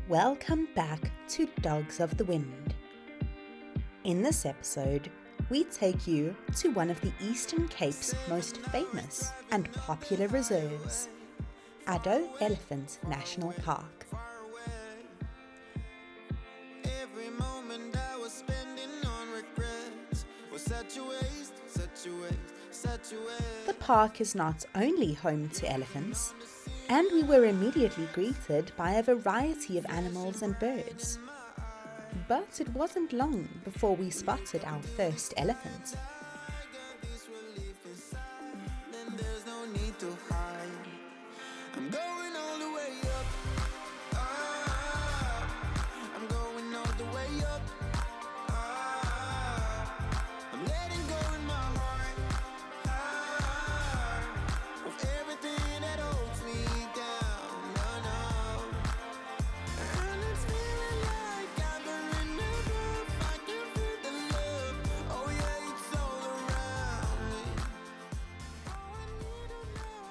Welcome back to Dogs of the Wind. In this episode, we take you to one of the Eastern Cape's most famous and popular reserves, Addo Elephant National Park. The park is not only home to elephants, and we were immediately greeted by a variety of animals and birds. But it wasn't long before we spotted our first elephant.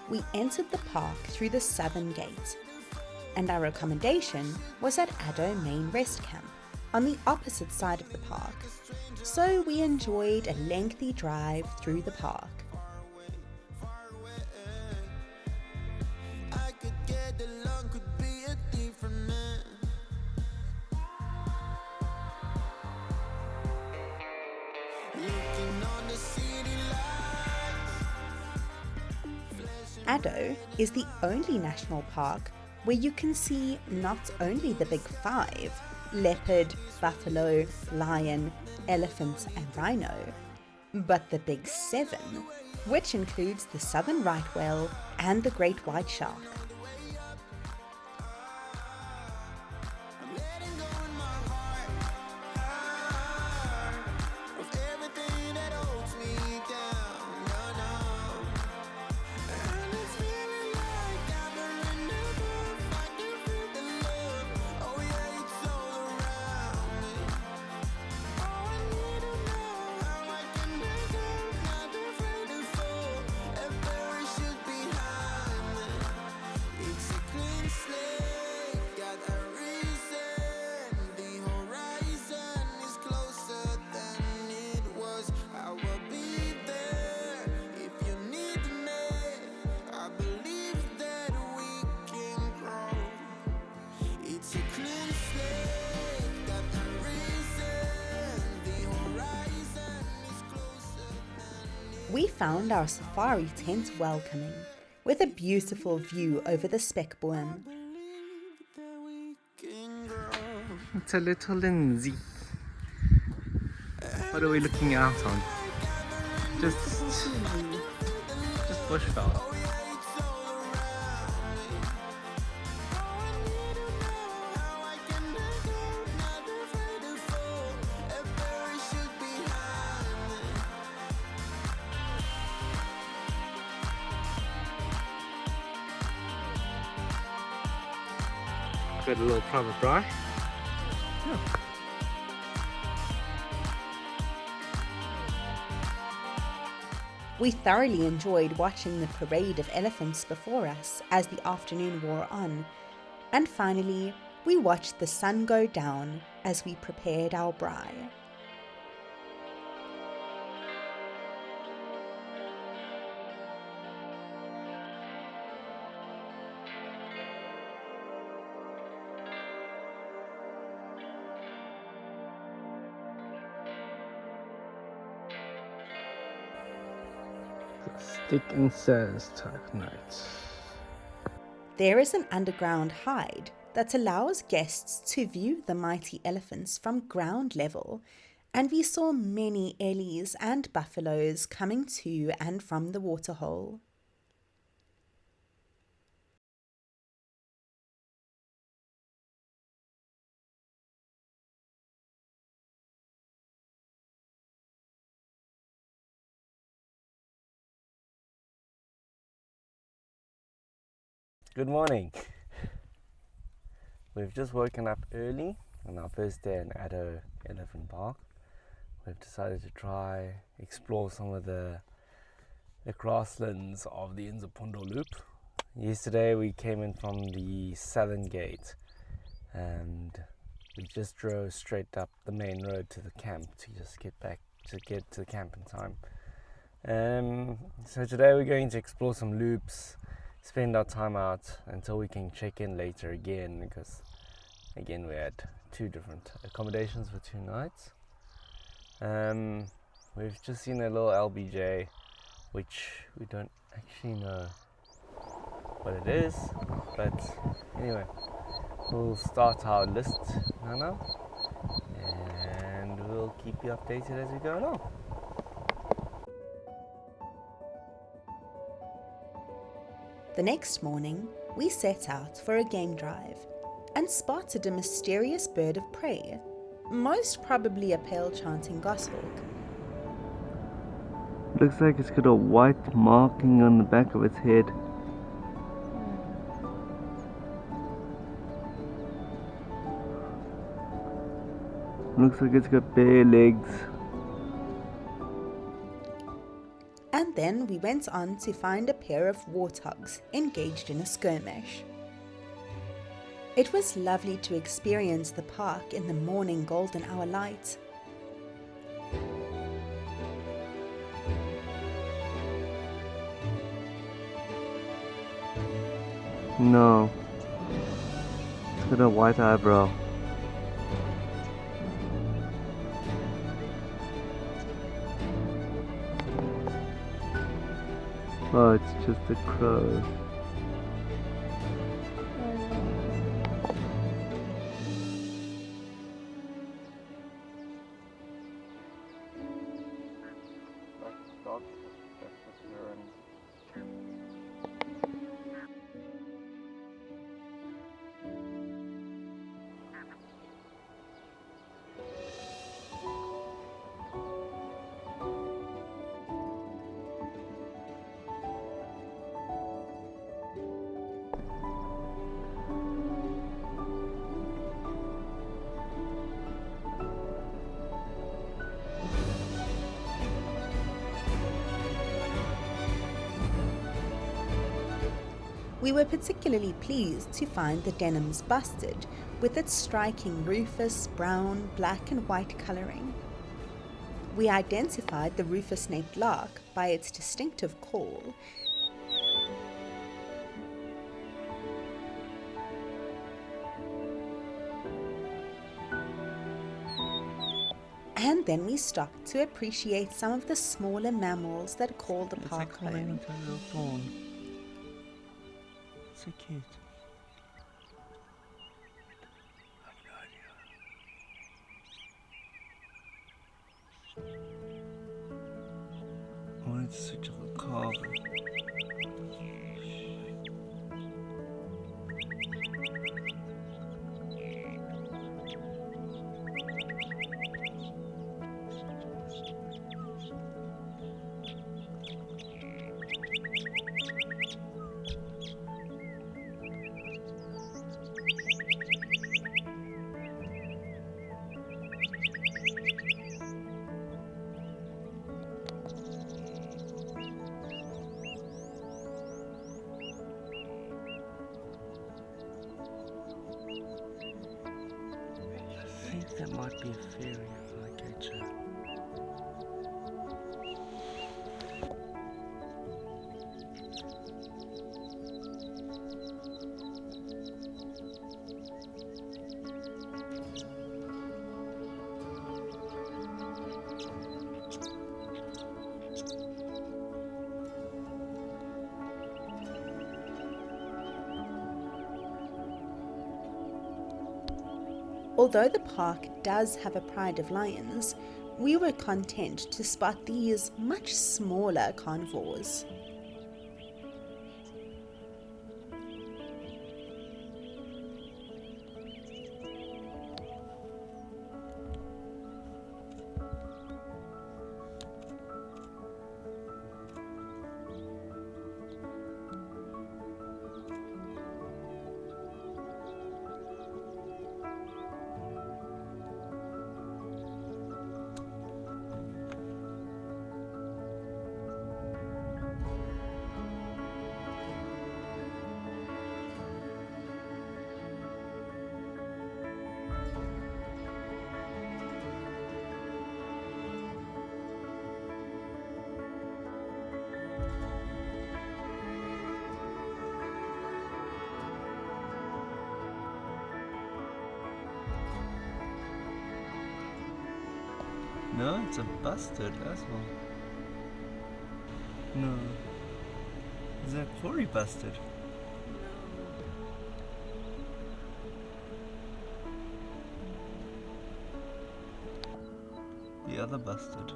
We entered the park through the southern gate, and our accommodation was at Addo Main Rest Camp on the opposite side of the park, so we enjoyed a lengthy drive through the park. Addo is the only national park where you can see not only the big five, leopard, buffalo, lion, elephant and rhino, but the big seven, which includes the southern right whale and the great white shark. We found our safari tent welcoming, with a beautiful view over the spekboom. It's a little Lindsay. What are we looking out on? Just bushveld. Got a little private braai. Yeah. We thoroughly enjoyed watching the parade of elephants before us as the afternoon wore on, and finally we watched the sun go down as we prepared our braai. Stick and stairs type night. There is an underground hide that allows guests to view the mighty elephants from ground level, and we saw many ellies and buffaloes coming to and from the waterhole. Good morning. We've just woken up early on our first day in Addo Elephant Park. We've decided to try explore some of the grasslands of the Interpretive Loop. Yesterday we came in from the southern gate and we just drove straight up the main road to the camp to just get to the camp in time. So today we're going to explore some loops, spend our time out until we can check in later again, because again we had 2 different accommodations for 2 nights. We've just seen a little LBJ, which we don't actually know what it is, but anyway, we'll start our list now and we'll keep you updated as we go along. The next morning, we set out for a game drive and spotted a mysterious bird of prey, most probably a pale chanting goshawk. Looks like it's got a white marking on the back of its head. Looks like it's got bare legs. And then we went on to find a pair of warthogs engaged in a skirmish. It was lovely to experience the park in the morning golden hour light. No, it's got a white eyebrow. Oh, it's just a crow. We were particularly pleased to find the Denham's bustard with its striking rufous, brown, black and white colouring. We identified the rufous-necked lark by its distinctive call, and then we stopped to appreciate some of the smaller mammals that call the park home. So cute. I wanted to switch off the car. I think that might be a fairy flycatcher. Although the park does have a pride of lions, we were content to spot these much smaller carnivores. No, it's a bustard as well. No. Is that a quarry bustard? The other bustard.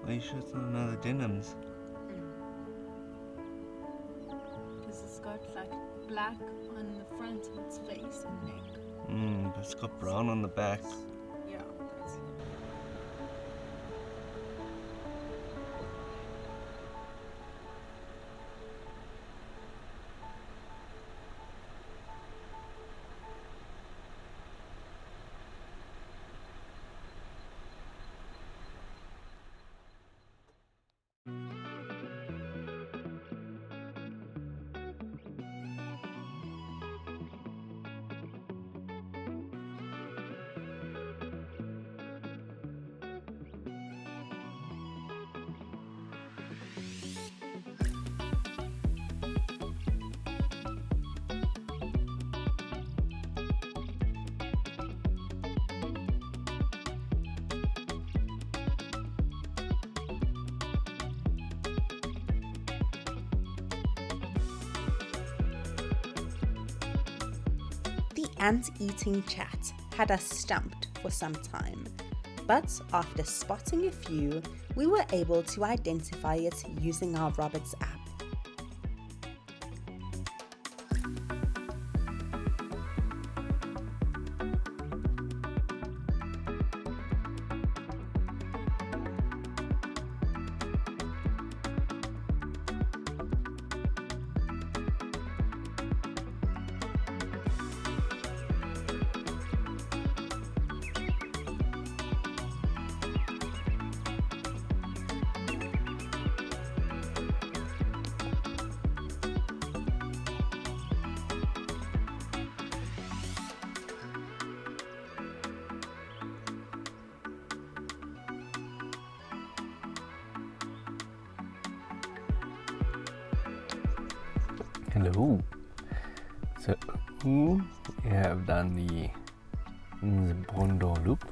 Are you sure it's not another denims? Because it's got like black on the front of its face and neck. But it's got brown on the back. Yeah, that's it. The ant-eating chat had us stumped for some time, but after spotting a few, we were able to identify it using our Roberts app. Hello. So we have done the Bondo loop,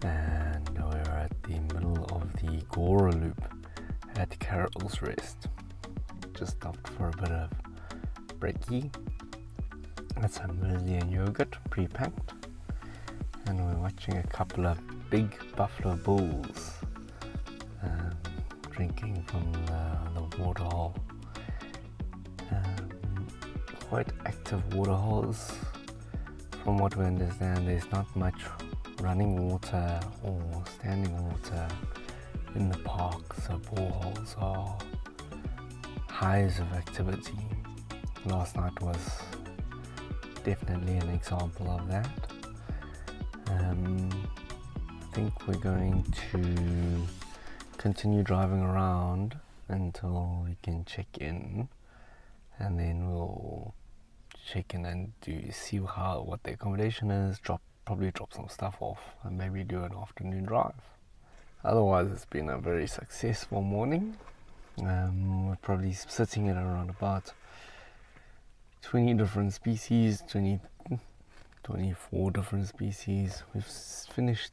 and we're at the middle of the Gora loop at Carol's Rest. Just stopped for a bit of brekkie. Got some muesli and yogurt pre-packed, and we're watching a couple of big buffalo bulls drinking from the waterhole. Quite active waterholes. From what we understand, there's not much running water or standing water in the park, so boreholes are highs of activity. Last night was definitely an example of that. I think we're going to continue driving around until we can check in, and then we'll check in and see what the accommodation is, probably drop some stuff off, and maybe do an afternoon drive. Otherwise, it's been a very successful morning. We're probably sitting at around about 20 different species, 24 different species. We've finished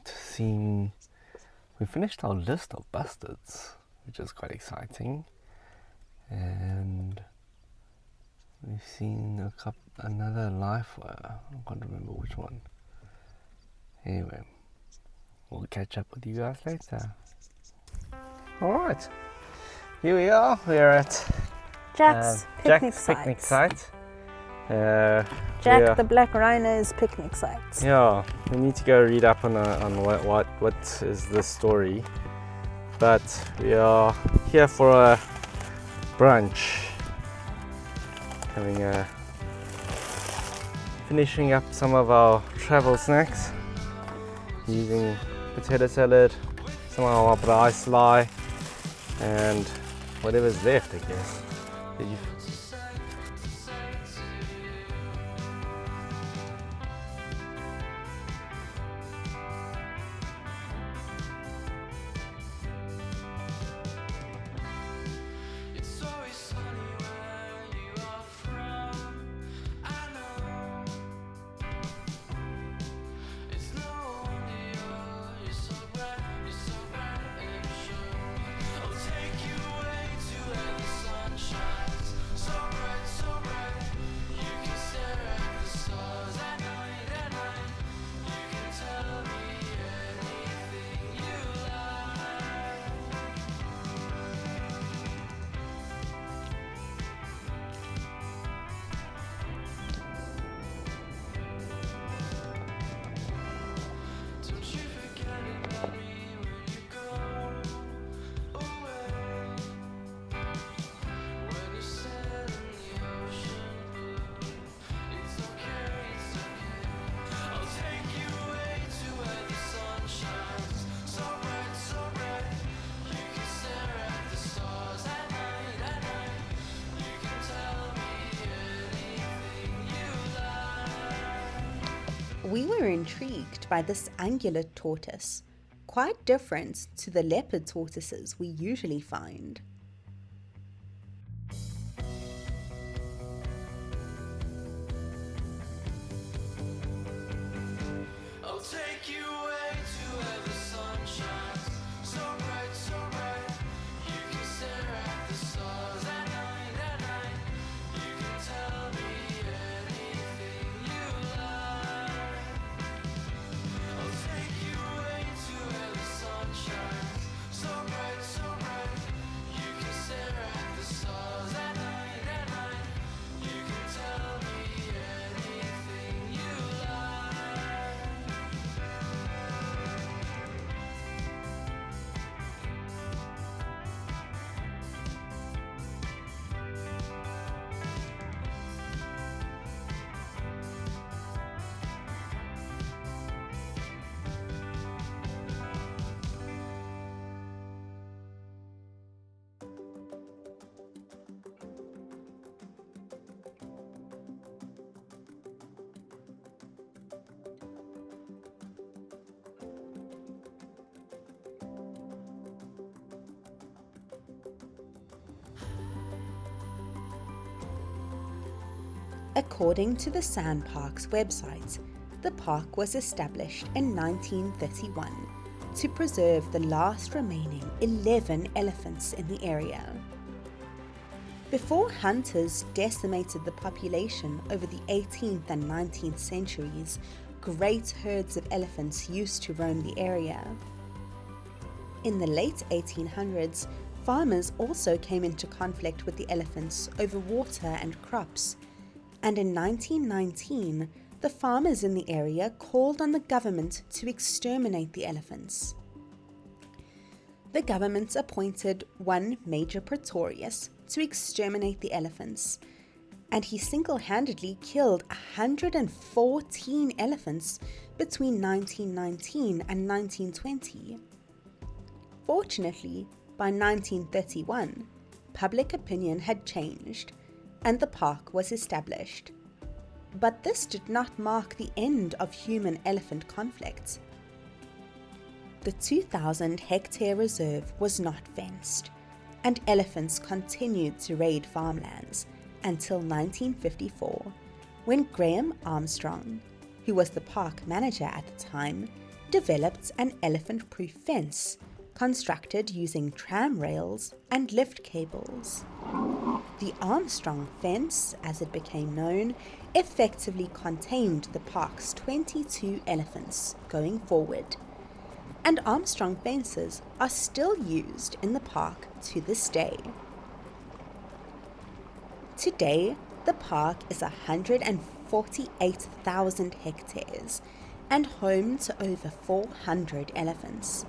our list of bustards, which is quite exciting, and we've seen another life wire. I can't remember which one. Anyway, we'll catch up with you guys later. Alright, here we are. We're at Jack's picnic site. Jack the Black Rhino's picnic site. Yeah, we need to go read up on what is the story. But we are here for a brunch. Finishing up some of our travel snacks using potato salad, some of our braai sly, and whatever's left, I guess. We were intrigued by this ungulate tortoise, quite different to the leopard tortoises we usually find. I'll take you away to where the sun shines so bright, you can stare at the stars at night, you can tell me anything you like. I'll take you away to where the sun shines so bright, you can stare at the stars at night, you can tell me anything you like. According to the SANPARKS website, the park was established in 1931 to preserve the last remaining 11 elephants in the area. Before hunters decimated the population over the 18th and 19th centuries, great herds of elephants used to roam the area. In the late 1800s, farmers also came into conflict with the elephants over water and crops. And in 1919, the farmers in the area called on the government to exterminate the elephants. The government appointed one Major Pretorius to exterminate the elephants, and he single-handedly killed 114 elephants between 1919 and 1920. Fortunately, by 1931, public opinion had changed, and the park was established. But this did not mark the end of human-elephant conflicts. The 2,000-hectare reserve was not fenced, and elephants continued to raid farmlands until 1954, when Graham Armstrong, who was the park manager at the time, developed an elephant-proof fence constructed using tram rails and lift cables. The Armstrong fence, as it became known, effectively contained the park's 22 elephants going forward, and Armstrong fences are still used in the park to this day. Today, the park is 148,000 hectares and home to over 400 elephants.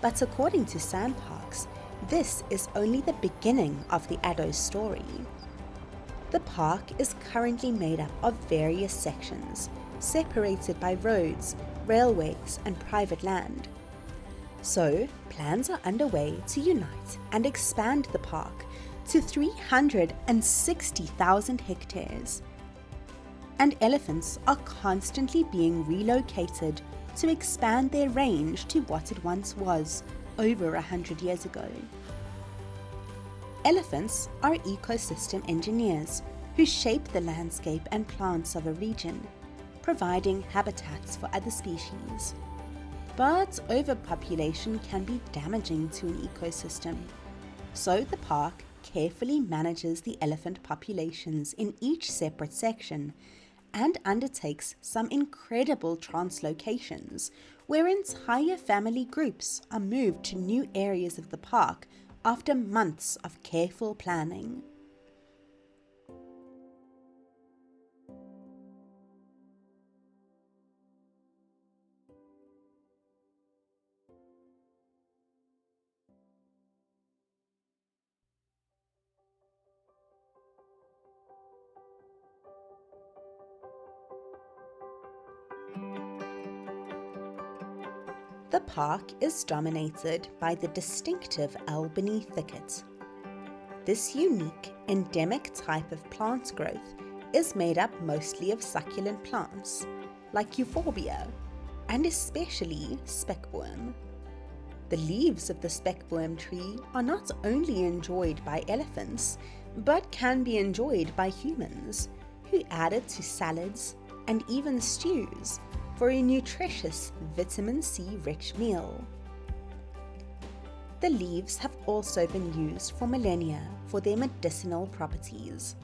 But according to SANPARKS, this is only the beginning of the Addo story. The park is currently made up of various sections, separated by roads, railways, and private land. So, plans are underway to unite and expand the park to 360,000 hectares. And elephants are constantly being relocated to expand their range to what it once was over 100 years ago. Elephants are ecosystem engineers who shape the landscape and plants of a region, providing habitats for other species. But overpopulation can be damaging to an ecosystem, so the park carefully manages the elephant populations in each separate section and undertakes some incredible translocations where entire family groups are moved to new areas of the park after months of careful planning. The park is dominated by the distinctive Albany thicket. This unique, endemic type of plant growth is made up mostly of succulent plants, like euphorbia, and especially spekboom. The leaves of the spekboom tree are not only enjoyed by elephants, but can be enjoyed by humans, who add it to salads and even stews for a nutritious vitamin C rich meal. The leaves have also been used for millennia for their medicinal properties.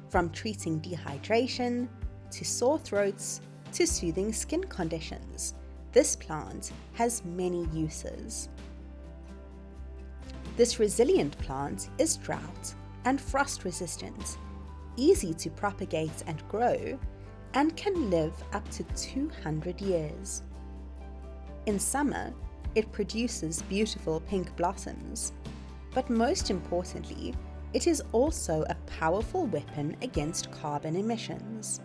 From treating dehydration, to sore throats, to soothing skin conditions, this plant has many uses. This resilient plant is drought and frost resistant, easy to propagate and grow, and can live up to 200 years. In summer, it produces beautiful pink blossoms, but most importantly, it is also a powerful weapon against carbon emissions.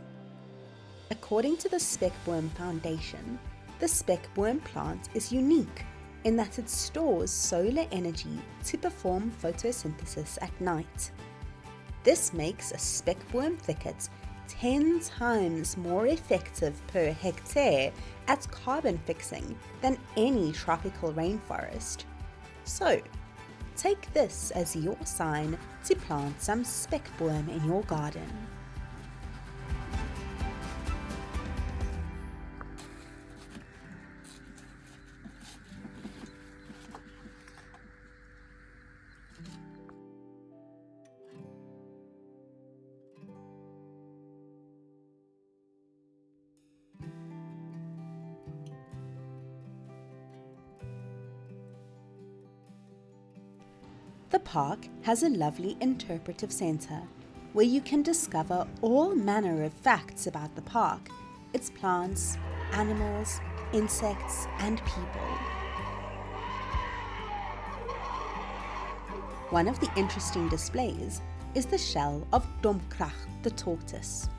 According to the Spekboom Foundation, the spekboom plant is unique in that it stores solar energy to perform photosynthesis at night. This makes a spekboom thicket 10 times more effective per hectare at carbon fixing than any tropical rainforest. So, take this as your sign to plant some spekboom in your garden. The park has a lovely interpretive centre where you can discover all manner of facts about the park, its plants, animals, insects, and people. One of the interesting displays is the shell of domkrach, the tortoise.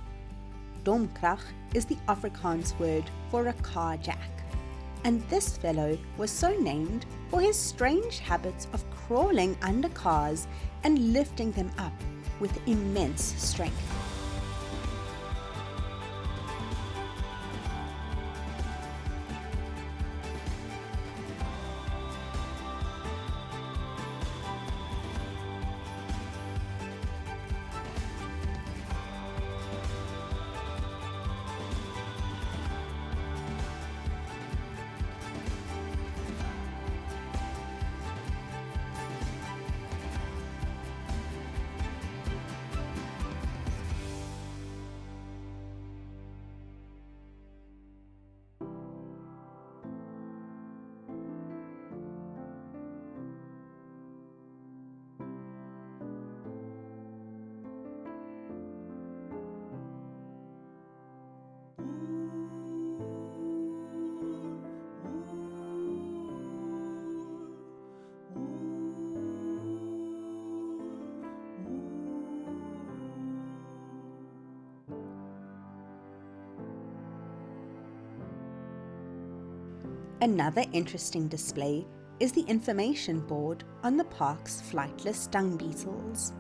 Domkrach is the Afrikaans word for a car jack, and this fellow was so named for his strange habit of crawling under cars and lifting them up with immense strength. Another interesting display is the information board on the park's flightless dung beetles.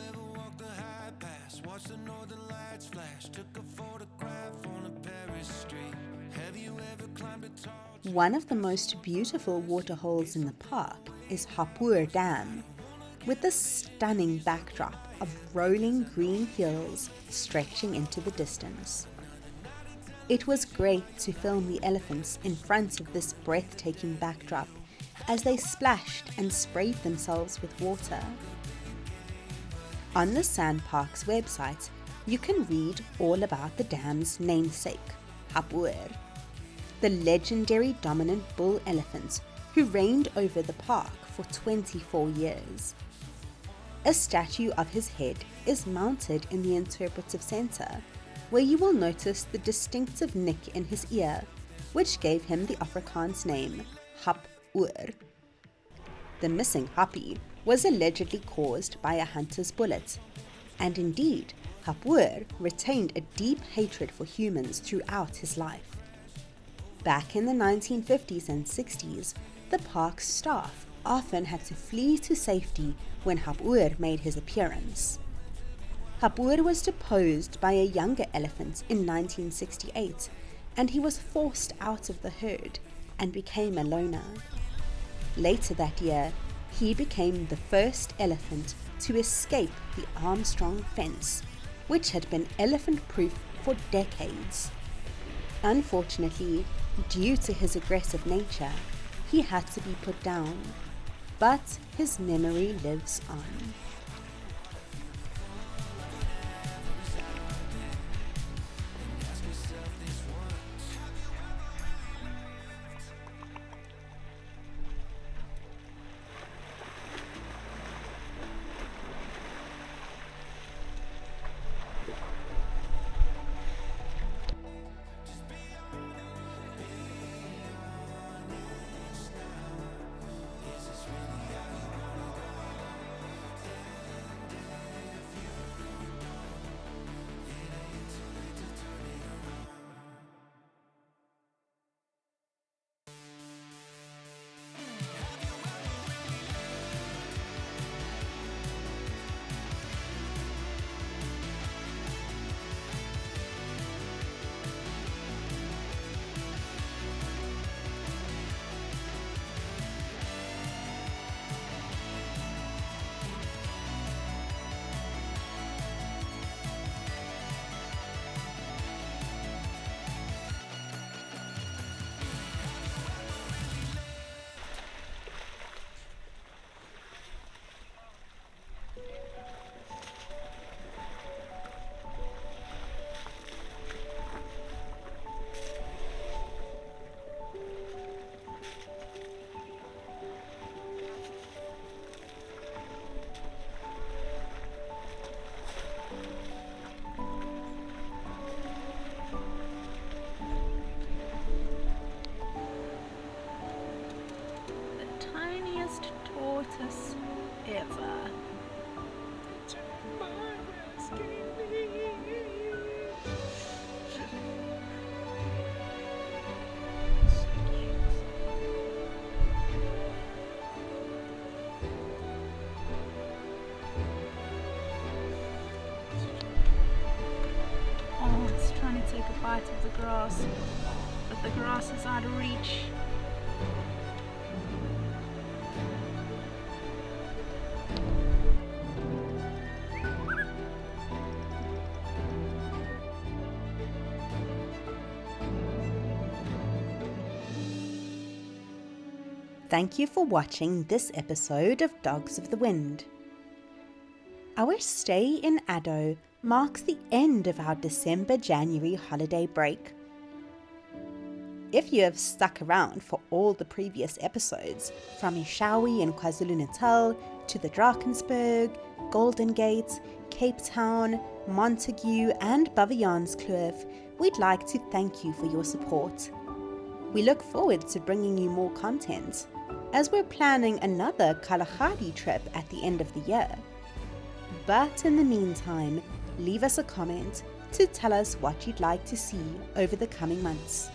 ever walked the high pass, watched the northern lights flash, took a photograph on a Paris street? Have you ever climbed a tall One of the most beautiful waterholes in the park is Hapoor Dam, with a stunning backdrop of rolling green hills stretching into the distance. It was great to film the elephants in front of this breathtaking backdrop as they splashed and sprayed themselves with water. On the SANPARKS website, you can read all about the dam's namesake, Hapoor, the legendary dominant bull elephant who reigned over the park for 24 years. A statue of his head is mounted in the Interpretive Center, where you will notice the distinctive nick in his ear, which gave him the Afrikaans name Hapoor. The missing happy was allegedly caused by a hunter's bullet, and indeed, Hapoor retained a deep hatred for humans throughout his life. Back in the 1950s and 60s, the park's staff often had to flee to safety when Hapoor made his appearance. Hapoor was deposed by a younger elephant in 1968, and he was forced out of the herd and became a loner. Later that year, he became the first elephant to escape the Armstrong fence, which had been elephant-proof for decades. Unfortunately, due to his aggressive nature, he had to be put down, but his memory lives on. Tortoise ever. Oh, it's trying to take a bite of the grass, but the grass is out of reach. Thank you for watching this episode of Dogs of the Wind. Our stay in Addo marks the end of our December-January holiday break. If you have stuck around for all the previous episodes, from Ishawi in KwaZulu-Natal to the Drakensberg, Golden Gate, Cape Town, Montague and Baviaanskloof, we'd like to thank you for your support. We look forward to bringing you more content, as we're planning another Kalahari trip at the end of the year. But in the meantime, leave us a comment to tell us what you'd like to see over the coming months.